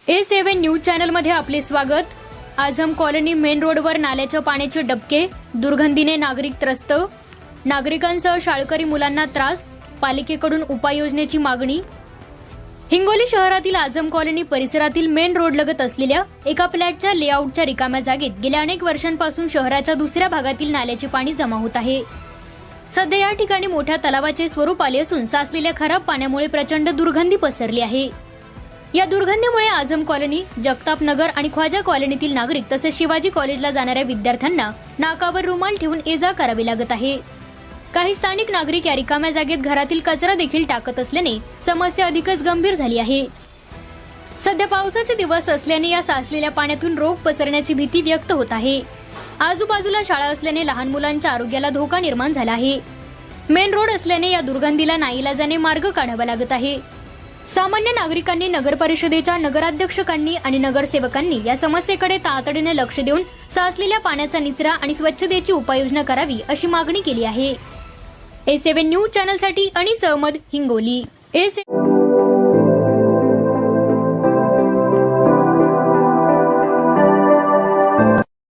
A7 news channel मध्ये आपले स्वागत। आझम कॉलनी मेन रोडवर नाल्याच्या पाण्याचे डबके, दुर्गंधीने नागरिक त्रस्त, नागरिकांसह शाळकरी मुलांना त्रास, पालिकेकडून उपाययोजनेची मागणी। हिंगोली शहरातील आझम कॉलनी परिसरातील मेन रोड लगत असलेल्या एका फ्लॅटच्या लेआउटच्या रिकाम्या जागेत गेल्या अनेक वर्षांपासून शहराच्या दुसऱ्या भागातील नाल्याचे पाणी जमा होत आहे। सध्या या ठिकाणी मोठ्या तलावाचे स्वरूप आले असून साचलेल्या खराब पाण्यामुळे प्रचंड दुर्गंधी पसरली आहे। या दुर्गंधीमुळे आझम कॉलनी, जगताप नगर आणि ख्वाजा कॉलनीतील नागरिक तसेच शिवाजी कॉलेजला जाणाऱ्या विद्यार्थ्यांना नाकावर रुमाल ठेवून ये-जा करावी लागत आहे। काही स्थानिक नागरिक या रिकाम्या जागेत घरातील कचरा देखील टाकत असल्याने समस्या अधिकच गंभीर झाली आहे। सध्या पावसाचे दिवस असल्याने या साचलेल्या पाण्यातून रोग पसरण्याची भीती व्यक्त होत आहे। आजूबाजूला शाळा असल्याने लहान मुलांच्या आरोग्याला धोका निर्माण झाला आहे। मेन रोड असल्याने या दुर्गंधीला नाईलाजाने मार्ग काढावा लागत आहे। सामान्य नागरिकांनी, नगर परिषदेच्या नगराध्यक्षकांनी आणि नगरसेवकांनी या समस्येकडे तातडीने लक्ष देऊन साचलेल्या पाण्याचा निचरा आणि स्वच्छतेची उपाययोजना करावी अशी मागणी केली आहे। A7 न्यूज चॅनलसाठी अनिस अहमद, हिंगोली।